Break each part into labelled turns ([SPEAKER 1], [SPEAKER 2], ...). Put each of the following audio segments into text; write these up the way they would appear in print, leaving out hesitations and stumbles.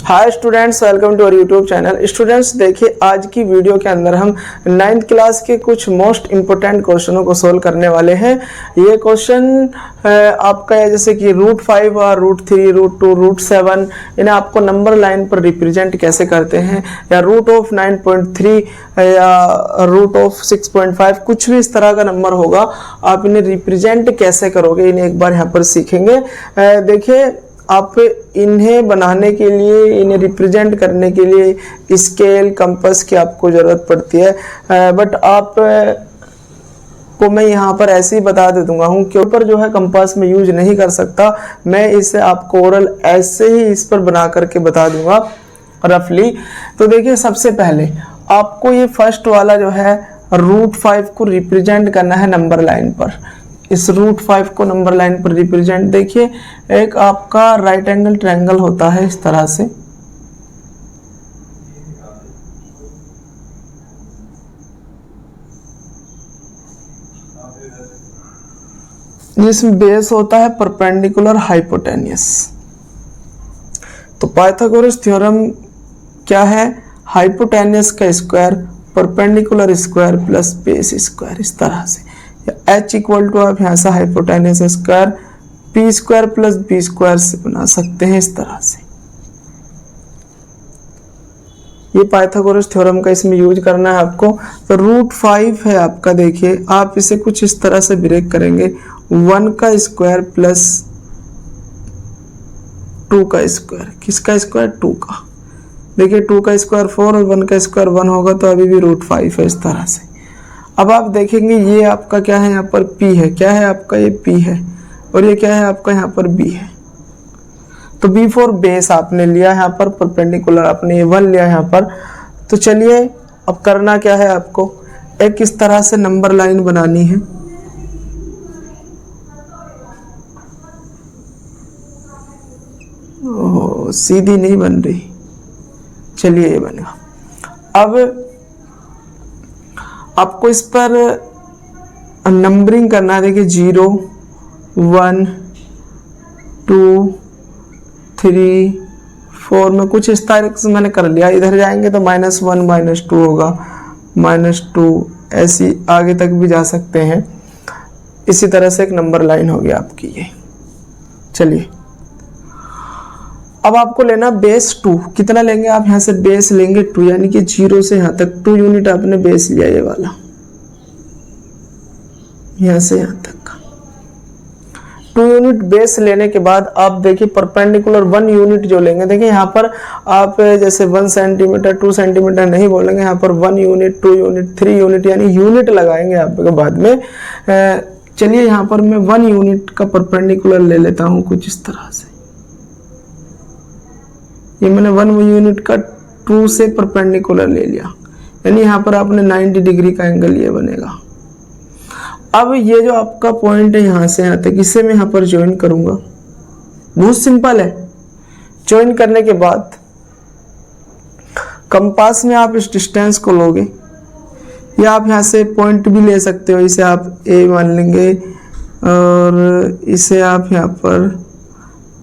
[SPEAKER 1] Hi students, welcome to our YouTube channel. Students देखिए, आज की वीडियो के अंदर हम 9th क्लास के कुछ मोस्ट इम्पोर्टेंट क्वेश्चनों को सोल्व करने वाले हैं। ये क्वेश्चन आपका है जैसे कि √5 और √3, √2, √7, इन्हें आपको नंबर लाइन पर रिप्रेजेंट कैसे करते हैं, या √9.3 या √6.5, कुछ भी इस तरह का नंबर होगा, आप इन्हें रिप्रेजेंट कैसे करोगे, इन्हें एक बार यहाँ पर सीखेंगे। देखिए, आप इन्हें बनाने के लिए, इन्हें रिप्रेजेंट करने के लिए स्केल, कंपास की आपको ज़रूरत पड़ती है, बट आप को मैं यहाँ पर ऐसे ही बता दे दूंगा हूँ कि ऊपर जो है कंपास में यूज नहीं कर सकता। मैं इसे आपको ओरल ऐसे ही इस पर बना करके बता दूंगा रफली। तो देखिए, सबसे पहले आपको ये फर्स्ट वाला जो है √5 को रिप्रेजेंट करना है नंबर लाइन पर। इस √5 को नंबर लाइन पर रिप्रेजेंट, देखिए एक आपका राइट एंगल ट्रायंगल होता है इस तरह से, जिसमें बेस होता है परपेंडिकुलर हाइपोटेन्यूस। तो पाइथागोरस थ्योरम क्या है? हाइपोटेन्यूस का square, perpendicular square plus base square, इस तरह से। H इक्वल टू आप यहाँ से hypotenuse square p square plus b square से बना सकते हैं इस तरह से। ये पाइथागोरस थ्योरम का इसमें यूज करना है आपको। तो √5 है आपका, देखिए आप इसे कुछ इस तरह से ब्रेक करेंगे, 1 का स्क्वायर प्लस 2 का स्क्वायर। किसका स्क्वायर? 2 का। देखिए 2 का स्क्वायर 4 और 1 का स्क्वायर 1 होगा, तो अभी भी √5 है इस तरह से। अब आप देखेंगे ये आपका क्या है, यहाँ पर P है। क्या है आपका? ये P है। और ये क्या है आपका? यहाँ पर B है। तो B फॉर बेस आपने लिया यहाँ पर, परपेंडिकुलर आपने 1 लिया यहाँ पर। तो चलिए अब करना क्या है आपको, एक इस तरह से नंबर लाइन बनानी है। ओह, सीधी नहीं बन रही, चलिए ये बनेगा। अब आपको इस पर नंबरिंग करना है। देखिए 0, 1, 2, 3, 4 में कुछ इस तरह से मैंने कर लिया। इधर जाएंगे तो -1, -2 होगा, -2, ऐसी आगे तक भी जा सकते हैं। इसी तरह से एक नंबर लाइन होगी आपकी ये। चलिए अब आपको लेना बेस 2। कितना लेंगे आप? यहाँ से बेस लेंगे 2, यानी कि 0 से यहाँ तक 2 यूनिट आपने बेस लिया, ये वाला, यहाँ से यहाँ तक का 2 यूनिट बेस लेने के बाद आप देखिए परपेंडिकुलर 1 यूनिट जो लेंगे। देखिए यहाँ पर आप जैसे 1 सेंटीमीटर 2 सेंटीमीटर नहीं बोलेंगे, यहाँ पर 1 यूनिट 2 यूनिट 3 यूनिट यानी यूनिट लगाएंगे आपके बाद में। चलिए यहाँ पर मैं 1 यूनिट का परपेंडिकुलर ले लेता हूँ कुछ इस तरह से। ये मैंने 1 यूनिट का 2 से परपेंडिकुलर ले लिया, यानी यहाँ पर आपने 90 डिग्री का एंगल ये बनेगा। अब ये जो आपका पॉइंट है यहाँ से यहाँ तक, इसे मैं यहाँ पर ज्वाइन करूंगा। बहुत सिंपल है। ज्वाइन करने के बाद कंपास में आप इस डिस्टेंस को लोगे, या आप यहाँ से पॉइंट भी ले सकते हो। इसे आप A मान लेंगे और इसे आप यहाँ पर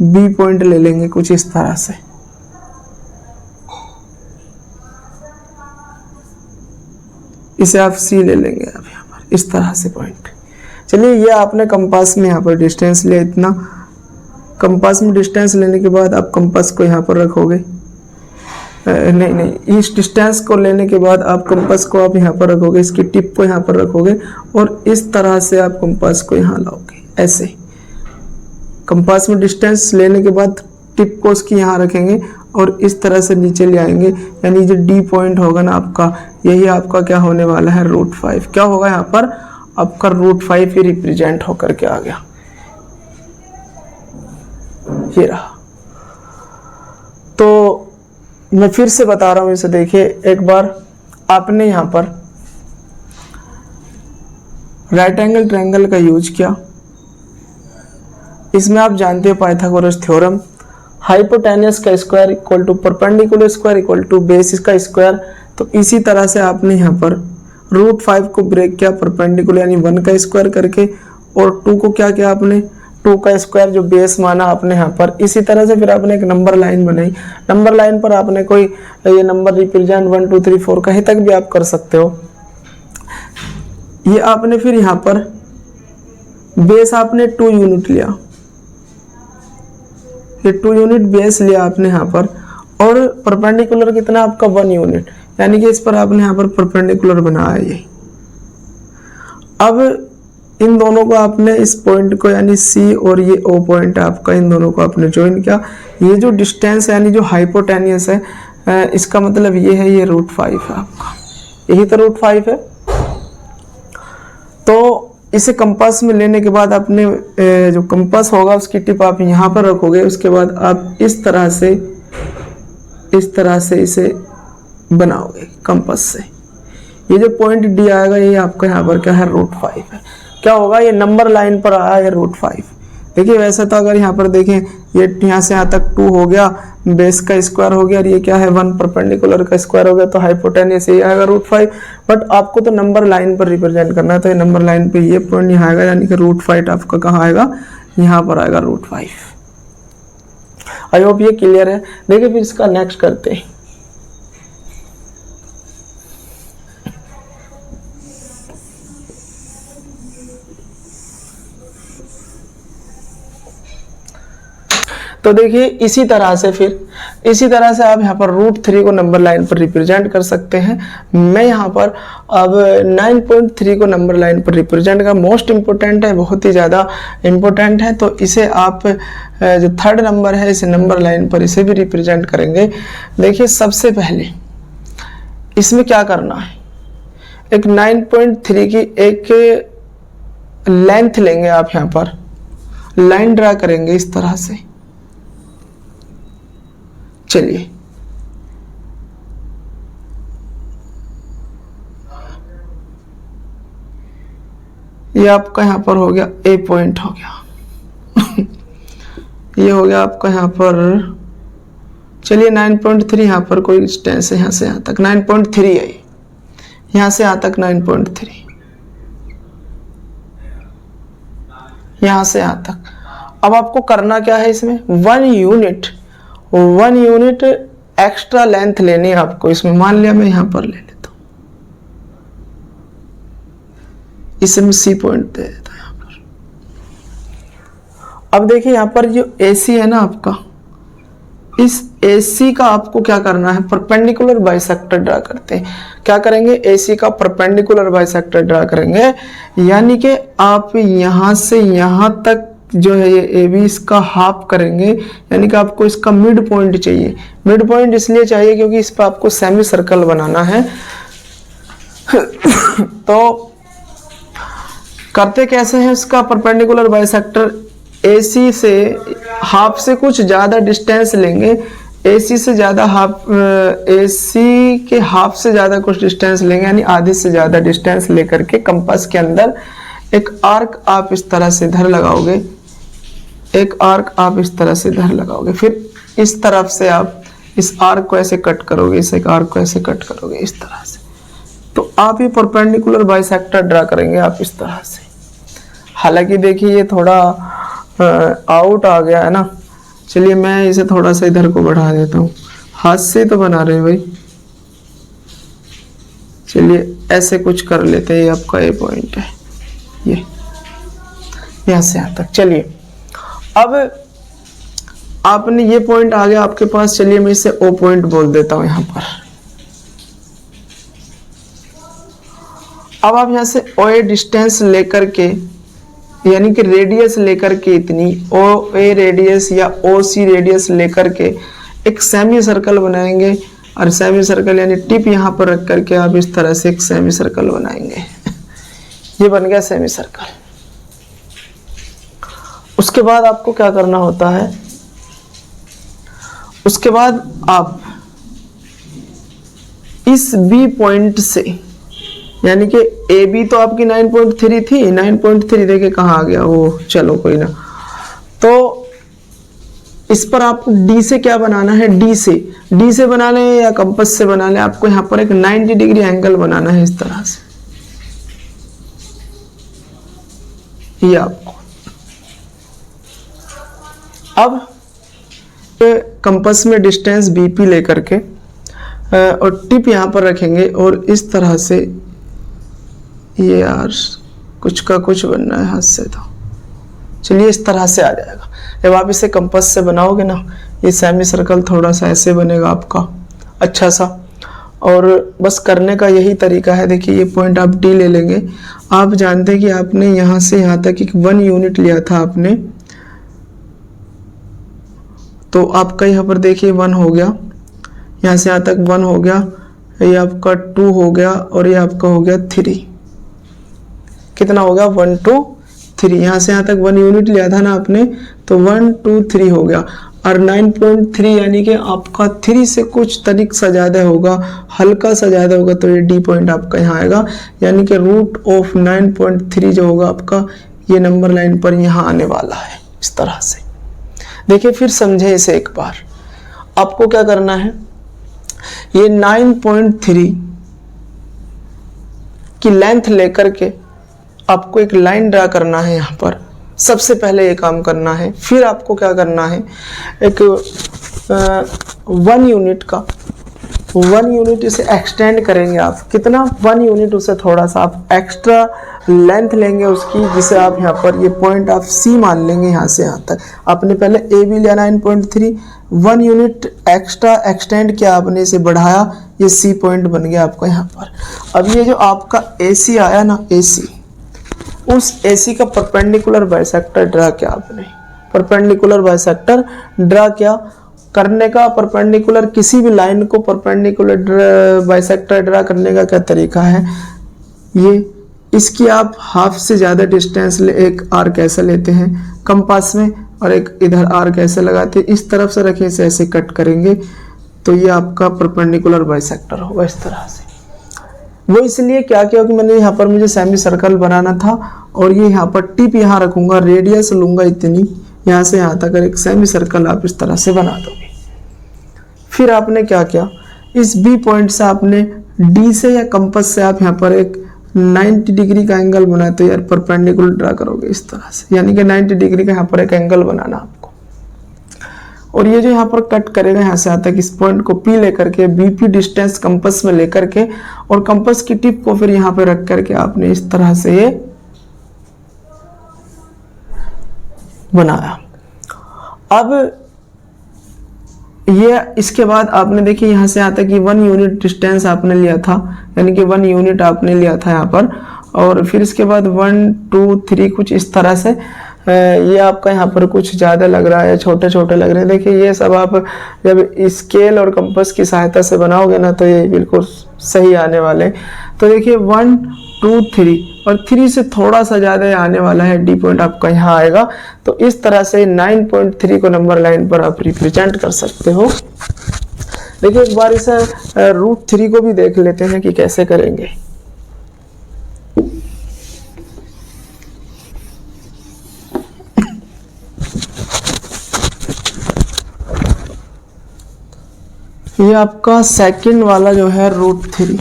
[SPEAKER 1] B पॉइंट ले लेंगे कुछ इस तरह से। इसे आप C ले लेंगे आप यहाँ पर इस तरह से पॉइंट। चलिए ये आपने कंपास में यहाँ पर डिस्टेंस लिया इतना। कंपास में डिस्टेंस लेने के बाद आप कंपास को यहाँ पर रखोगे, नहीं, इस डिस्टेंस को लेने के बाद आप कंपास को आप यहाँ पर रखोगे, इसकी टिप को यहाँ पर रखोगे और इस तरह से आप कंपास को यहाँ लाओगे। ऐसे कंपास में डिस्टेंस लेने के बाद टिप को उसकी यहाँ रखेंगे और इस तरह से नीचे ले आएंगे, यानी जो D पॉइंट होगा ना आपका, यही आपका क्या होने वाला है? √5। क्या होगा यहाँ पर? आपका √5 ही रिप्रेजेंट होकर के आ गया। ये रहा। तो मैं फिर से बता रहा हूं इसे, देखिए एक बार आपने यहाँ पर राइट एंगल ट्रायंगल का यूज किया। इसमें आप जानते हो पाइथागोरस थ्योरम, हाइपोटेन्यूस का square equal to perpendicular square equal to base का स्क्वायर। तो इसी तरह से आपने यहाँ पर √5 को ब्रेक किया परपेंडिकुलर, यानी 1 का स्क्वायर करके, और 2 को क्या किया आपने? 2 का स्क्वायर जो बेस माना आपने यहाँ पर। इसी तरह से फिर आपने एक नंबर लाइन बनाई, नंबर लाइन पर आपने कोई ये नंबर रिप्रेजेंट 1 2 3 4 कहीं तक भी आप कर सकते हो। ये आपने फिर यहाँ पर बेस आपने 2 यूनिट लिया, ये 2 यूनिट बेस लिया आपने यहाँ पर, और परपेंडिकुलर कितना आपका 1 यूनिट, यानी कि इस पर आपने यहाँ पर परपेंडिकुलर बनाया ये। अब इन दोनों को आपने, इस पॉइंट को यानी सी और ये ओ पॉइंट आपका, इन दोनों को आपने ज्वाइन किया। ये जो डिस्टेंस यानी जो हाइपोटेनियस है, इसका मतलब ये है, ये √5 है आपका, यही तो √5 है। तो इसे कंपास में लेने के बाद आपने जो कंपास होगा उसकी टिप आप यहाँ पर रखोगे, उसके बाद आप इस तरह से इसे बनाओगे कंपास से। ये जो पॉइंट डी आएगा ये आपका यहाँ पर क्या है, √5 है। क्या होगा, ये नंबर लाइन पर आया है √5। देखिए वैसे तो अगर यहाँ पर देखें, ये यहाँ से यहाँ तक 2 हो गया, बेस का स्क्वायर हो गया, और ये क्या है 1 परपेंडिकुलर का स्क्वायर हो गया, तो हाइपोटेनियस ये आएगा √5। बट आपको तो नंबर लाइन पर रिप्रेजेंट करना है, तो ये नंबर लाइन पे ये पॉइंट यहाँ आएगा, यानी कि √5 आपका कहाँ आएगा, यहाँ पर आएगा √5। आई होप ये क्लियर है। देखिए फिर इसका नेक्स्ट करते हैं। तो देखिए इसी तरह से आप यहाँ पर √3 को नंबर लाइन पर रिप्रेजेंट कर सकते हैं। मैं यहाँ पर अब 9.3 को नंबर लाइन पर रिप्रेजेंट का मोस्ट इम्पोर्टेंट है, बहुत ही ज़्यादा इम्पोर्टेंट है। तो इसे आप जो 3rd नंबर है, इसे नंबर लाइन पर इसे भी रिप्रेजेंट करेंगे। देखिए सबसे पहले इसमें क्या करना है, एक 9.3 की एक लेंथ लेंगे, आप यहाँ पर लाइन ड्रा करेंगे इस तरह से। चलिए ये आपका यहाँ पर हो गया ए पॉइंट हो गया ये हो गया आपका यहाँ पर। चलिए 9.3 यहाँ पर कोई डिस्टेंस है, यहाँ से यहाँ तक 9.3 है, यहाँ से यहाँ तक 9.3, यहाँ से यहाँ तक। अब आपको करना क्या है, इसमें 1 यूनिट एक्स्ट्रा लेंथ लेनी है आपको इसमें। मान लिया मैं यहां पर ले लेता हूं, इसे मैं सी पॉइंट दे देता हूं यहां पर। अब देखिए यहां पर जो AC है ना आपका, इस AC का आपको क्या करना है, परपेंडिकुलर बाइसेक्टर ड्रा करते हैं। क्या करेंगे, AC का परपेंडिकुलर बाइसेक्टर ड्रा करेंगे, यानी कि आप यहां से यहां तक जो है ये AB इसका हाफ करेंगे, यानी कि आपको इसका मिड पॉइंट चाहिए। मिड पॉइंट इसलिए चाहिए क्योंकि इस पर आपको सेमी सर्कल बनाना है। तो करते कैसे हैं, इसका परपेंडिकुलर बाइसेक्टर AC से हाफ से कुछ ज़्यादा डिस्टेंस लेंगे, AC से ज़्यादा हाफ, AC के हाफ से ज़्यादा कुछ डिस्टेंस लेंगे, यानी आधे से ज़्यादा डिस्टेंस लेकर के कंपास के अंदर एक आर्क आप इस तरह से इधर लगाओगे, एक आर्क आप इस तरह से इधर लगाओगे, फिर इस तरफ से आप इस आर्क को ऐसे कट करोगे, इस एक आर्क को ऐसे कट करोगे इस तरह से। तो आप ये परपेंडिकुलर बाइसेक्टर ड्रा करेंगे आप इस तरह से। हालांकि देखिए ये थोड़ा आउट आ गया है ना, चलिए मैं इसे थोड़ा सा इधर को बढ़ा देता हूँ। हाथ से तो बना रहे हैं भाई, चलिए ऐसे कुछ कर लेते हैं। ये आपका ए पॉइंट है, ये यहाँ से यहाँ तक। चलिए अब आपने ये पॉइंट आ गया आपके पास, चलिए मैं इसे ओ पॉइंट बोल देता हूं यहाँ पर। अब आप यहाँ से ओ ए डिस्टेंस लेकर के, यानी कि रेडियस लेकर के, इतनी ओ ए रेडियस या ओ सी रेडियस लेकर के एक सेमी सर्कल बनाएंगे। और सेमी सर्कल यानी टिप यहाँ पर रख करके आप इस तरह से एक सेमी सर्कल बनाएंगे। ये बन गया सेमी सर्कल। उसके बाद आपको क्या करना होता है, उसके बाद आप इस B पॉइंट से, यानी कि AB तो आपकी 9.3 थी, 9.3 देखे कहाँ आ गया वो, चलो कोई ना। तो इस पर आपको D से क्या बनाना है, D से बना लें या कंपास से बना लें, आपको यहाँ पर एक 90 डिग्री एंगल बनाना है इस तरह से। ये आपको अब कंपास में डिस्टेंस बीपी लेकर के और टिप यहाँ पर रखेंगे और इस तरह से, ये यार कुछ का कुछ बनना है हाथ से, तो चलिए इस तरह से आ जाएगा। जब आप इसे कंपास से बनाओगे ना, ये सेमी सर्कल थोड़ा सा ऐसे बनेगा आपका अच्छा सा। और बस करने का यही तरीका है। देखिए ये पॉइंट आप डी ले लेंगे। आप जानते हैं कि आपने यहाँ से यहाँ तक एक 1 यूनिट लिया था आपने, तो आपका यहाँ पर देखिए 1 हो गया, यहाँ से यहाँ तक 1 हो गया, ये आपका 2 हो गया और ये आपका हो गया 3। कितना हो गया 1 2 3। यहाँ से यहाँ तक 1 यूनिट लिया था ना आपने, तो 1 2 3 हो गया। और 9.3 यानी कि आपका 3 से कुछ तनिक सा ज़्यादा होगा, हल्का सा ज़्यादा होगा, तो ये डी पॉइंट आपका यहाँ आएगा। यानी कि रूट ऑफ 9.3 जो होगा आपका, ये नंबर लाइन पर यहाँ आने वाला है इस तरह से। देखिए फिर समझे इसे एक बार। आपको क्या करना है, ये 9.3 की लेंथ लेकर के आपको एक लाइन ड्रा करना है यहाँ पर। सबसे पहले ये काम करना है। फिर आपको क्या करना है, एक 1 यूनिट का 1 यूनिट इसे एक्सटेंड करेंगे आप। कितना 1 यूनिट, उसे थोड़ा सा आप एक्स्ट्रा लेंथ लेंगे उसकी, जिसे आप यहाँ पर ये पॉइंट आप सी मान लेंगे। यहाँ से यहाँ तक आपने पहले ए बी लिया 9.3, 1 यूनिट एक्स्ट्रा एक्सटेंड किया आपने, इसे बढ़ाया, ये सी पॉइंट बन गया आपका यहाँ पर। अब ये जो आपका ए सी आया ना, ए सी, उस AC का परपेंडिकुलर बाइसेक्टर ड्रा किया आपने। परपेंडिकुलर बाइसेक्टर ड्रा किया। करने का परपेंडिकुलर किसी भी लाइन को परपेंडिकुलर बाइसेक्टर ड्रा करने का क्या तरीका है, ये इसकी आप हाफ से ज़्यादा डिस्टेंस ले, एक आर्क ऐसा लेते हैं कंपास में और एक इधर आर्क ऐसे लगाते हैं, इस तरफ से रखें, इसे ऐसे कट करेंगे, तो ये आपका परपेंडिकुलर बाइसेक्टर होगा इस तरह से। वो इसलिए क्या किया कि मैंने यहाँ पर मुझे सेमी सर्कल बनाना था और ये यहाँ पर टिप यहाँ रखूंगा, रेडियस लूंगा इतनी, यहाँ से यहाँ तक एक सेमी सर्कल आप इस तरह से बना दोगे। फिर आपने क्या किया, इस बी पॉइंट से आपने डी से या कंपास से आप यहाँ पर एक 90 डिग्री का एंगल बनाते हो यार, परपेंडिकुलर ड्रा करोगे इस तरह से, यानी कि 90 डिग्री का यहाँ पर एक एंगल बनाना आपको। और ये जो यहाँ पर कट करेगा यहाँ से आता है, इस पॉइंट को पी लेकर के बीपी डिस्टेंस कंपास में लेकर के और कंपास की टिप को फिर यहाँ पे रख करके आपने इस तरह से ये बनाया। अब ये इसके बाद आपने देखिए यहाँ से आता है कि 1 यूनिट डिस्टेंस आपने लिया था, यानी कि 1 यूनिट आपने लिया था यहाँ पर। और फिर इसके बाद 1 2 3 कुछ इस तरह से, ये आपका यहाँ पर कुछ ज़्यादा लग रहा है, छोटे छोटे लग रहे हैं। देखिए ये सब आप जब स्केल और कंपास की सहायता से बनाओगे ना, तो ये बिल्कुल सही आने वाले। तो देखिए 1 2 3 और 3 से थोड़ा सा ज़्यादा आने वाला है, डी पॉइंट आपका यहाँ आएगा। तो इस तरह से 9.3 को नंबर लाइन पर आप रिप्रेजेंट कर सकते हो। देखिए एक बार इसे √3 को भी देख लेते हैं कि कैसे करेंगे। ये आपका सेकंड वाला जो है √3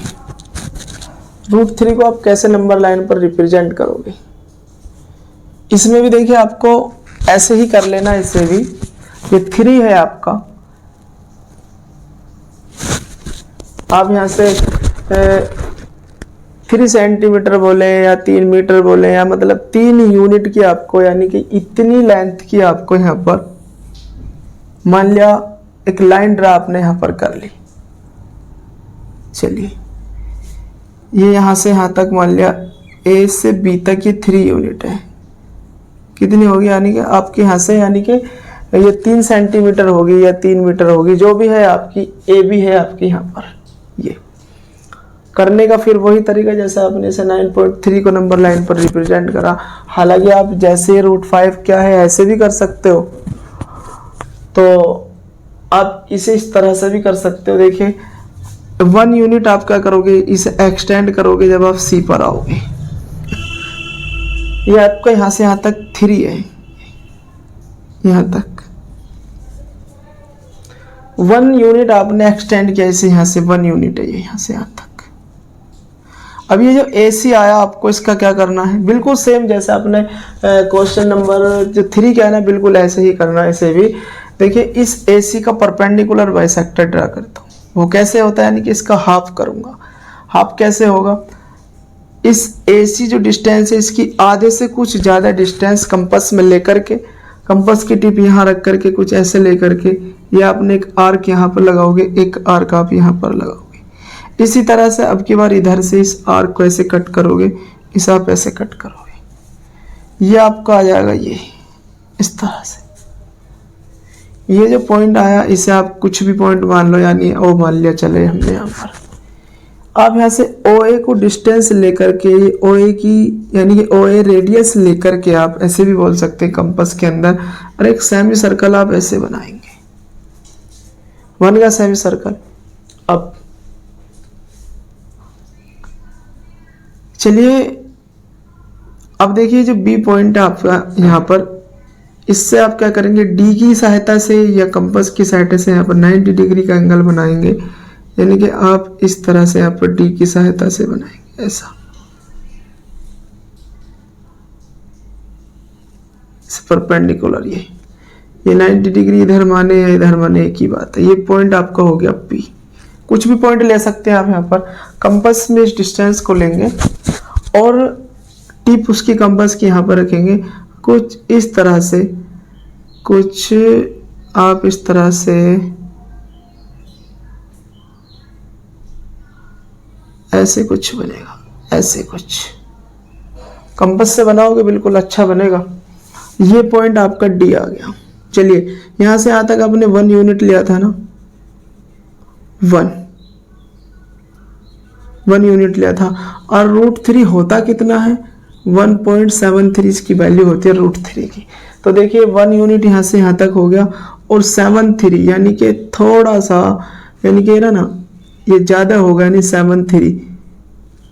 [SPEAKER 1] को आप कैसे नंबर लाइन पर रिप्रेजेंट करोगे। इसमें भी देखिए आपको ऐसे ही कर लेना। इससे भी ये 3 है आपका, आप यहाँ से 3 सेंटीमीटर बोले या 3 मीटर बोले, या मतलब 3 यूनिट की आपको, यानी कि इतनी लेंथ की आपको यहाँ पर मान लिया एक लाइन ड्रा आपने यहाँ पर कर ली। चलिए ये यहाँ से यहाँ तक मान लिया ए से बी तक ये 3 यूनिट है। कितनी होगी, यानी कि आपके यहाँ से, यानी कि ये 3 सेंटीमीटर होगी या 3 मीटर होगी, जो भी है आपकी, ए बी है आपकी यहाँ पर। ये करने का फिर वही तरीका जैसे आपने इसे 9.3 को नंबर लाइन पर रिप्रेजेंट करा। हालांकि आप जैसे √5 क्या है ऐसे भी कर सकते हो, तो आप इसे इस तरह से भी कर सकते हो। देखिए 1 यूनिट आप क्या करोगे, इसे एक्सटेंड करोगे जब आप सी पर आओगे। ये आपका यहाँ से यहाँ तक 3 है, यहाँ तक 1 यूनिट आपने एक्सटेंड किया, इसे यहाँ से 1 यूनिट है ये यहाँ से यहाँ तक। अब ये जो AC आया आपको इसका क्या करना है, बिल्कुल सेम जैसे आपने क्वेश्चन नंबर जो 3 क्या है ना, बिल्कुल ऐसे ही करना है। इसे भी देखिए, इस AC का परपेंडिकुलर बाइसेक्टर ड्रा करता हूँ। वो कैसे होता है, यानी कि इसका हाफ करूँगा। हाफ कैसे होगा, इस AC जो डिस्टेंस है इसकी आधे से कुछ ज़्यादा डिस्टेंस कंपास में लेकर के, कंपास की टिप यहाँ रख करके कुछ ऐसे लेकर के, ये आपने एक आर्क यहाँ पर लगाओगे, एक आर्क आप यहाँ पर लगाओगे। इसी तरह से अब की बार इधर से इस आर्क को ऐसे कट करोगे, इसे आप ऐसे कट करोगे, ये आपका आ जाएगा ये इस तरह से। ये जो पॉइंट आया इसे आप कुछ भी पॉइंट मान लो, यानी ओ मान लिया चले हमने यहाँ पर। आप यहाँ से OA को डिस्टेंस लेकर के, OA की यानी कि OA रेडियस लेकर के आप ऐसे भी बोल सकते हैं कंपास के अंदर, और एक सेमी सर्कल आप ऐसे बनाएंगे, बन गया सेमी सर्कल। अब चलिए, अब देखिए जो B पॉइंट है आपका यहाँ पर, इससे आप क्या करेंगे, D की सहायता से या कंपास की सहायता से यहाँ पर 90 डिग्री का एंगल बनाएंगे, यानी कि आप इस तरह से यहाँ पर D की सहायता से बनाएंगे ऐसा, परपेंडिकुलर। ये 90 डिग्री इधर माने या इधर माने एक ही बात है। ये पॉइंट आपका हो गया P। कुछ भी पॉइंट ले सकते हैं आप यहाँ पर, कंपास में इस डिस्टेंस को लेंगे और टिप उसकी कंपास की यहाँ पर रखेंगे, कुछ इस तरह से, कुछ आप इस तरह से ऐसे कुछ बनेगा, ऐसे कुछ कंपास से बनाओगे बिल्कुल अच्छा बनेगा। ये पॉइंट आपका D आ गया। चलिए, यहां से यहां तक आपने 1 यूनिट लिया था ना, 1 यूनिट लिया था, और √3 होता कितना है, 1.73 इसकी वैल्यू होती है √3 की। तो देखिए 1 यूनिट यहाँ से यहाँ तक हो गया, और 73 यानी कि थोड़ा सा, यानी कि ना ये ज़्यादा होगा, यानी 73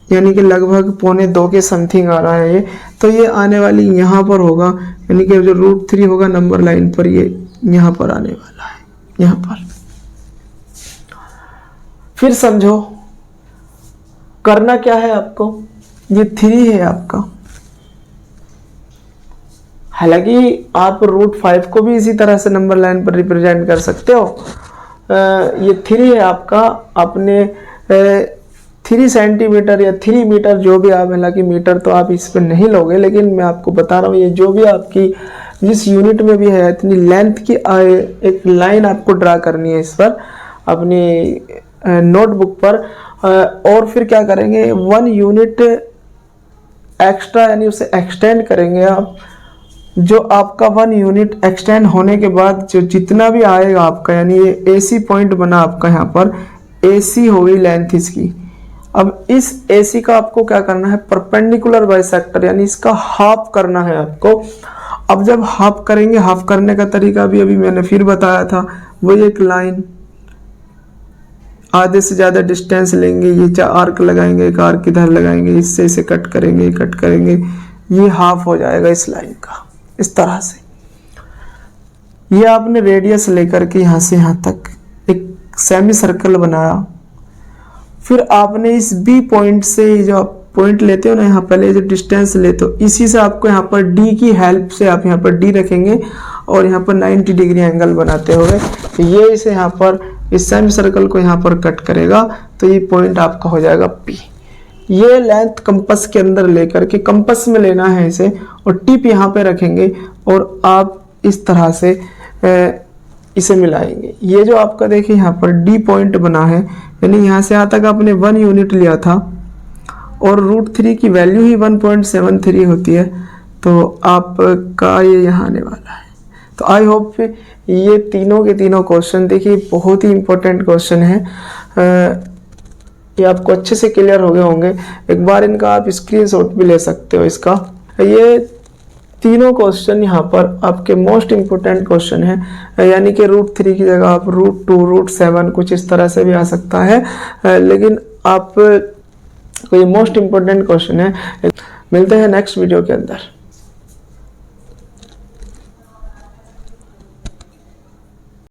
[SPEAKER 1] यानी कि लगभग 1.25 के समथिंग आ रहा है ये। तो ये आने वाली यहाँ पर होगा, यानी कि जो √3 होगा नंबर लाइन पर, ये यहाँ पर आने वाला है, यहाँ पर। फिर समझो करना क्या है आपको, ये 3 है आपका। हालांकि आप √5 को भी इसी तरह से नंबर लाइन पर रिप्रेजेंट कर सकते हो। ये 3 है आपका, अपने 3 सेंटीमीटर या 3 मीटर जो भी आप, हालांकि मीटर तो आप इस पर नहीं लोगे, लेकिन मैं आपको बता रहा हूँ ये जो भी आपकी जिस यूनिट में भी है इतनी लेंथ की एक लाइन आपको ड्रा करनी है इस पर अपनी नोटबुक पर। और फिर क्या करेंगे, 1 यूनिट एक्स्ट्रा यानी उसे एक्सटेंड करेंगे आप। जो आपका 1 यूनिट एक्सटेंड होने के बाद जो जितना भी आएगा आपका, यानी ये AC पॉइंट बना आपका, यहाँ पर AC हो गई लेंथ इसकी। अब इस AC का आपको क्या करना है, परपेंडिकुलर बाइसेक्टर यानी इसका हाफ करना है आपको। अब जब हाफ करेंगे, हाफ करने का तरीका भी अभी मैंने फिर बताया था, वही एक लाइन आधे से ज़्यादा डिस्टेंस लेंगे, ये आर्क लगाएंगे, एक आर्क इधर लगाएंगे, इससे इसे कट करेंगे, कट करेंगे, ये हाफ हो जाएगा इस लाइन का, इस तरह से। ये आपने रेडियस लेकर के यहाँ से यहाँ तक एक सेमी सर्कल बनाया। फिर आपने इस B पॉइंट से जो आप पॉइंट लेते हो ना, यहाँ पहले जो डिस्टेंस लेते हो, इसी से आपको यहाँ पर D की हेल्प से आप यहाँ पर D रखेंगे और यहाँ पर 90 डिग्री एंगल बनाते हुए तो ये इसे यहाँ पर इस सेमी सर्कल को यहाँ पर कट करेगा, तो ये पॉइंट आपका हो जाएगा P। ये लेंथ कंपास के अंदर लेकर के, कंपास में लेना है इसे, और टिप यहाँ पे रखेंगे और आप इस तरह से इसे मिलाएंगे। ये जो आपका देखिए यहाँ पर D पॉइंट बना है, यानी यहाँ से यहाँ तक आपने 1 यूनिट लिया था और √3 की वैल्यू ही 1.73 होती है, तो आपका ये यहाँ आने वाला है। तो आई होप ये तीनों के तीनों क्वेश्चन देखिए बहुत ही इंपॉर्टेंट क्वेश्चन है, ये आपको अच्छे से क्लियर हो गए होंगे। एक बार इनका आप स्क्रीनशॉट भी ले सकते हो इसका। ये तीनों क्वेश्चन यहाँ पर आपके मोस्ट इम्पोर्टेंट क्वेश्चन है, यानी कि √3 की जगह आप √2 √7 कुछ इस तरह से भी आ सकता है, लेकिन आप ये मोस्ट इम्पोर्टेंट क्वेश्चन है। मिलते हैं नेक्स्ट वीडियो के अंदर।